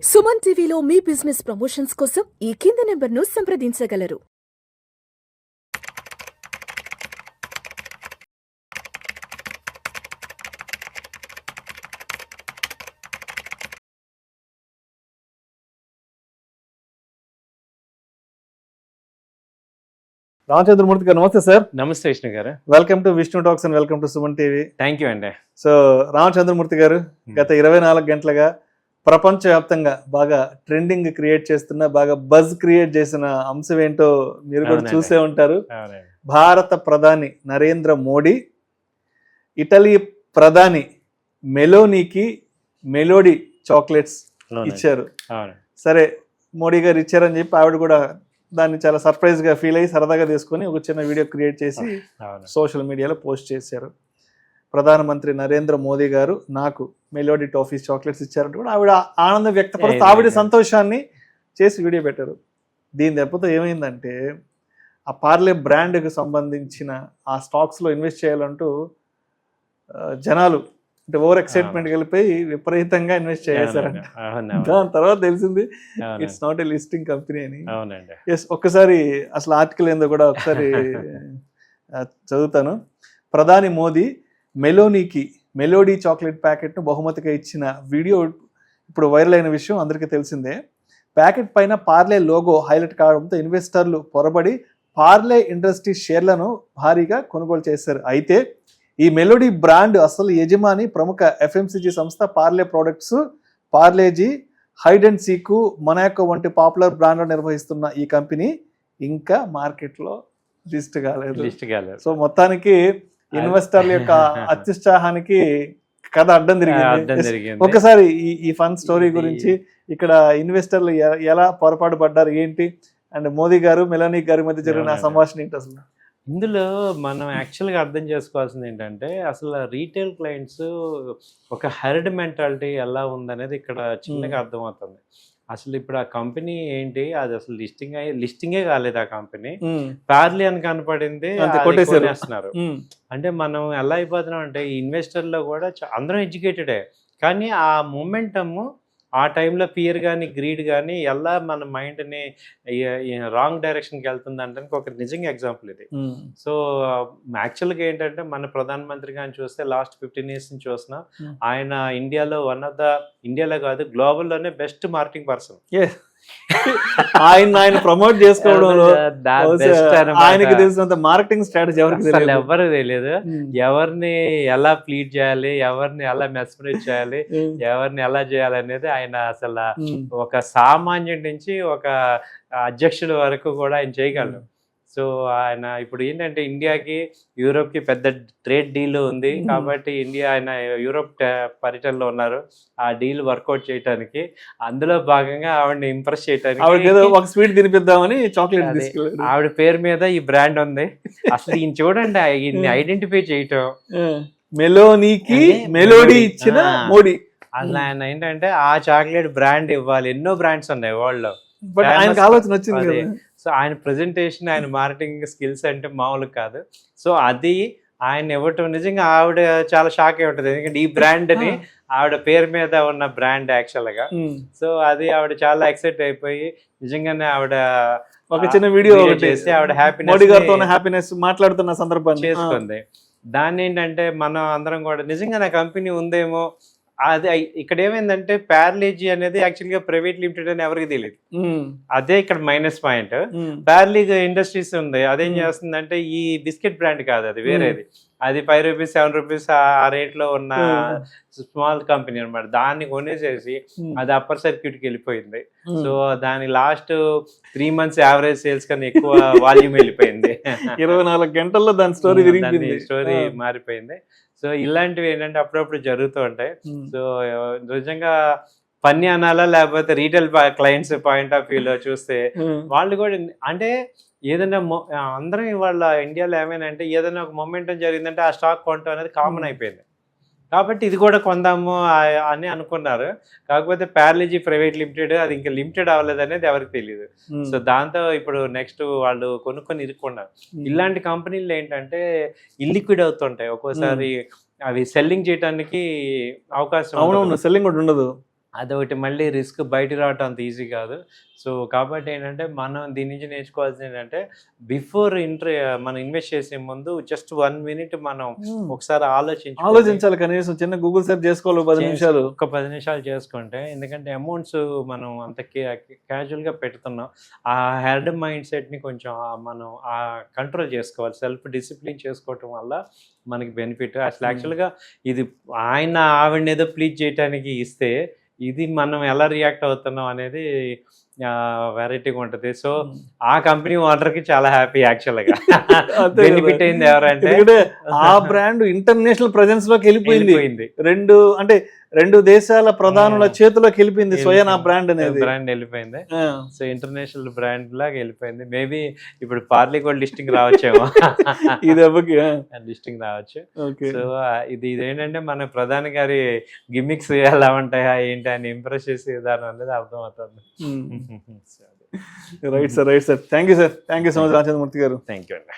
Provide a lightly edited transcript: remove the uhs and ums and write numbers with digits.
సుమన్ టీవీలో మీ business promotions కోసం ఈ కింది నెంబర్ను సంప్రదించగలరు. రామచంద్రమూర్తి గారు నమస్తే సార్. నమస్తే విష్ణు గారు. Welcome to Vishnu talks and welcome to Suman TV. Thank you అండి. సో రామచంద్రమూర్తి గారు గత 24 గంటలుగా ప్రపంచవ్యాప్తంగా బాగా ట్రెండింగ్ క్రియేట్ చేస్తున్న, బాగా బజ్ క్రియేట్ చేసిన అంశం ఏంటో మీరు కూడా చూసే ఉంటారు. భారత ప్రధాని నరేంద్ర మోడీ ఇటలీ ప్రధాని మెలోనీకి మెలోడీ చాక్లెట్స్ ఇచ్చారు. సరే, మోడీ గారు ఇచ్చారని చెప్పి ఆవిడ కూడా దాన్ని చాలా సర్ప్రైజ్ గా ఫీల్ అయ్యి సరదాగా తీసుకొని ఒక చిన్న వీడియో క్రియేట్ చేసి సోషల్ మీడియాలో పోస్ట్ చేశారు. ప్రధానమంత్రి నరేంద్ర మోదీ గారు నాకు మెలోడీ టాఫీస్ చాక్లెట్స్ ఇచ్చారంటే కూడా ఆవిడ ఆనందం వ్యక్తపడుతూ ఆవిడ సంతోషాన్ని చేసి వీడియో పెట్టారు. దీని దెబ్బతో ఏమైందంటే ఆ పార్లే బ్రాండ్కి సంబంధించిన ఆ స్టాక్స్లో ఇన్వెస్ట్ చేయాలంటూ జనాలు అంటే ఓవర్ ఎక్సైట్మెంట్ వెళ్ళిపోయి విపరీతంగా ఇన్వెస్ట్ చేశారంట. దాని తర్వాత తెలిసింది it's not a listing company అని. ఎస్, ఒక్కసారి అసలు ఆర్టికల్ ఏందో కూడా ఒకసారి చదువుతాను. ప్రధాని మోదీ మెలోనీకి మెలోడీ చాక్లెట్ ప్యాకెట్ను బహుమతిగా ఇచ్చిన వీడియో ఇప్పుడు వైరల్ అయిన విషయం అందరికీ తెలిసిందే. ప్యాకెట్ పైన పార్లే లోగో హైలైట్ కావడంతో ఇన్వెస్టర్లు పొరబడి పార్లే ఇండస్ట్రీ షేర్లను భారీగా కొనుగోలు చేశారు. అయితే ఈ మెలోడీ బ్రాండ్ అసలు యజమాని ప్రముఖ ఎఫ్ఎంసీజీ సంస్థ Parle products, Parle-G, hide and seek, Monaco వంటి పాపులర్ బ్రాండ్లు నిర్వహిస్తున్న ఈ కంపెనీ ఇంకా మార్కెట్లో లిస్ట్ కాలేదు. సో మొత్తానికి ఇన్వెస్టర్ల యొక్క అత్యుత్సాహానికి కథ అడ్డం తిరిగింది. ఒకసారి ఈ ఫన్ స్టోరీ గురించి, ఇక్కడ ఇన్వెస్టర్లు ఎలా పొరపాటు పడ్డారు ఏంటి, అండ్ మోదీ గారు మెలోనీ గారి మధ్య జరిగిన సంభాషణ ఏంటి అసలు? ఇందులో మనం యాక్చువల్గా అర్థం చేసుకోవాల్సింది ఏంటంటే, అసలు రీటైల్ క్లయింట్స్ ఒక హెర్డ్ మెంటాలిటీ ఎలా ఉందనేది ఇక్కడ చిన్నగా అర్థమవుతుంది. అసలు ఇప్పుడు ఆ కంపెనీ ఏంటి, అది అసలు లిస్టింగే కాలేదు. ఆ కంపెనీ పార్లే అని కనపడింది, కొట్టేస్తున్నారు. అంటే మనం ఎలా అయిపోతున్నాం అంటే, ఈ ఇన్వెస్టర్లో కూడా అందరం ఎడ్యుకేటెడే, కానీ ఆ మొమెంటమ్ ఆ టైంలో ఫియర్ కానీ గ్రీడ్ కానీ ఎలా మన మైండ్ని రాంగ్ డైరెక్షన్కి వెళ్తుంది అంటే ఒక నిజంగా ఎగ్జాంపుల్ ఇది. సో యాక్చువల్గా ఏంటంటే, మన ప్రధానమంత్రి గారిని చూస్తే లాస్ట్ 15 years నుంచి చూస్తున్నాం. ఆయన ఇండియాలో ఇండియాలో కాదు గ్లోబల్లోనే బెస్ట్ మార్కెటింగ్ పర్సన్. ఆయన ప్రమోట్ చేసుకోవడంలో ఆయనకి తెలిసినంత మార్కెటింగ్ స్ట్రాటజీ ఎవరు తెలియదు. ఎవరిని ఎలా ప్లీడ్ చేయాలి, ఎవరిని ఎలా మెస్మరైజ్ చేయాలి, ఎవరిని ఎలా చేయాలి అనేది ఆయన అసలు ఒక సామాన్యుడి నుంచి ఒక అధ్యక్షుడి వరకు కూడా ఆయన చేయగలరు. సో ఆయన ఇప్పుడు ఏంటంటే, ఇండియాకి యూరోప్కి పెద్ద ట్రేడ్ డీల్ ఉంది కాబట్టి ఆయన యూరోప్ పర్యటనలో ఉన్నారు. ఆ డీల్ వర్కౌట్ చేయడానికి, అందులో భాగంగా ఆవిడని ఇంప్రెస్ చేయడానికి స్వీట్ తినిపిద్దామని చాక్లెట్ ఆవిడ పేరు మీద ఈ బ్రాండ్ ఉంది. అసలు ఈయన చూడండి, ఈయన్ని ఐడెంటిఫై చేయటం, మెలోనీకి మెలోడీ ఇచ్చిన మోడీ. అసలు ఆయన ఏంటంటే ఆ చాక్లెట్ బ్రాండ్ ఇవ్వాలి. ఎన్నో బ్రాండ్స్ ఉన్నాయి వరల్డ్ లో, బట్ ఆయనకు ఆలోచన వచ్చింది. సో ఆయన ప్రెజెంటేషన్, ఆయన మార్కెటింగ్ స్కిల్స్ అంటే మామూలు కాదు. సో అది ఆయన ఇవ్వటం నిజంగా ఆవిడ చాలా షాక్ అయి ఉంటుంది. ఎందుకంటే ఈ బ్రాండ్ ని ఆవిడ పేరు మీద ఉన్న బ్రాండ్ యాక్చువల్ గా. సో అది ఆవిడ చాలా ఎక్సైట్ అయిపోయి నిజంగానే ఆవిడ ఒక చిన్న వీడియో చేసి ఆవిడ హ్యాపీనెస్ మాట్లాడుతున్న సందర్భాన్ని చేసుకుంది. దాన్ని ఏంటంటే మనం అందరం కూడా నిజంగా నా కంపెనీ ఉందేమో. అది ఇక్కడ ఏమైందంటే, పార్లేజీ అనేది యాక్చువల్గా ప్రైవేట్ లిమిటెడ్ అని ఎవరికి తెలియదు. అదే ఇక్కడ మైనస్ పాయింట్. పార్లే ఇండస్ట్రీస్ ఉంది, అదేం చేస్తుందంటే ఈ బిస్కెట్ బ్రాండ్ కాదు, అది వేరేది. అది 5 rupees 7 rupees ఆ రేట్లో ఉన్న స్మాల్ కంపెనీ అనమాట. దాన్ని కొనేసేసి అది అప్పర్ సర్క్యూట్కి వెళ్ళిపోయింది. సో దాని లాస్ట్ 3 months యావరేజ్ సేల్స్ కన్నా ఎక్కువ వాల్యూమ్ వెళ్ళిపోయింది. 24 గంటల్లో దాని స్టోరీ మారిపోయింది. సో ఇలాంటివి ఏంటంటే అప్పుడప్పుడు జరుగుతూ ఉంటాయి. సో నిజంగా పని అనాలా, లేకపోతే రీటైల్ క్లయింట్స్ పాయింట్ ఆఫ్ వ్యూలో చూస్తే వాళ్ళు కూడా అంటే ఏదైనా అందరం వాళ్ళ ఇండియాలో ఏమైనా ఏదైనా ఒక మొమెంటం జరిగిందంటే ఆ స్టాక్ కొనటం అనేది కామన్ అయిపోయింది. కాబట్టి ఇది కూడా కొందాము అని అనుకున్నారు. కాకపోతే పార్లేజీ ప్రైవేట్ లిమిటెడ్, అది ఇంకా లిమిటెడ్ అవ్వలేదు అనేది ఎవరికి తెలియదు. సో దాంతో ఇప్పుడు నెక్స్ట్ వాళ్ళు కొనుక్కొని ఇరుక్కున్నారు. ఇలాంటి కంపెనీలు ఏంటంటే ఇల్లిక్విడ్ అవుతుంటాయి ఒక్కోసారి. అవి సెల్లింగ్ చేయడానికి అవకాశం, సెల్లింగ్ కూడా ఉండదు. అదొకటి మళ్ళీ రిస్క్ బయటికి రావటం అంత ఈజీ కాదు. సో కాబట్టి ఏంటంటే మనం దీని నుంచి నేర్చుకోవాల్సింది ఏంటంటే బిఫోర్ మనం ఇన్వెస్ట్ చేసే ముందు జస్ట్ 1 మినిట్ మనం ఒకసారి ఆలోచించాలి, కనీసం చిన్న గూగుల్ సెర్చ్ చేసుకోవాలి 10 నిమిషాలు. ఒక 10 నిమిషాలు చేసుకుంటే, ఎందుకంటే అమౌంట్స్ మనం అంత క్యాజువల్గా పెడుతున్నాం. ఆ హెర్డ్ మైండ్ సెట్ని కొంచెం మనం కంట్రోల్ చేసుకోవాలి. సెల్ఫ్ డిసిప్లిన్ చేసుకోవటం వల్ల మనకి బెనిఫిట్. అసలు యాక్చువల్గా ఇది ఆవిడని ఏదో ప్లీజ్ చేయడానికి ఇస్తే ఇది మనం ఎలా రియాక్ట్ అవుతున్నాం అనేది వెరైటీగా ఉంటుంది. సో ఆ కంపెనీ ఓనర్కి చాలా హ్యాపీ యాక్చువల్గా. బెనిఫిట్ అయింది ఎవరంటే ఆ బ్రాండ్ ఇంటర్నేషనల్ ప్రెజెన్స్ లోకి వెళ్ళిపోయింది. రెండు దేశాల ప్రధానుల చేతిలోకి వెళ్ళిపోయింది స్వయం ఆ బ్రాండ్ అనేది. బ్రాండ్ వెళ్ళిపోయింది. సో ఇంటర్నేషనల్ బ్రాండ్ లాగా వెళ్ళిపోయింది. మేబీ ఇప్పుడు పార్లీ కూడా లిస్టింగ్ రావచ్చేమో. లిస్టింగ్ రావచ్చు. సో ఇదేంటంటే మన ప్రధాని గారి గిమ్మిక్స్ ఎలా ఉంటాయా ఏంటి అని ఇంప్రెస్ చేసే విధానం అనేది అర్థమవుతుంది. Right sir. Thank you so much Ramachandramurthy garu. Thank you అండి.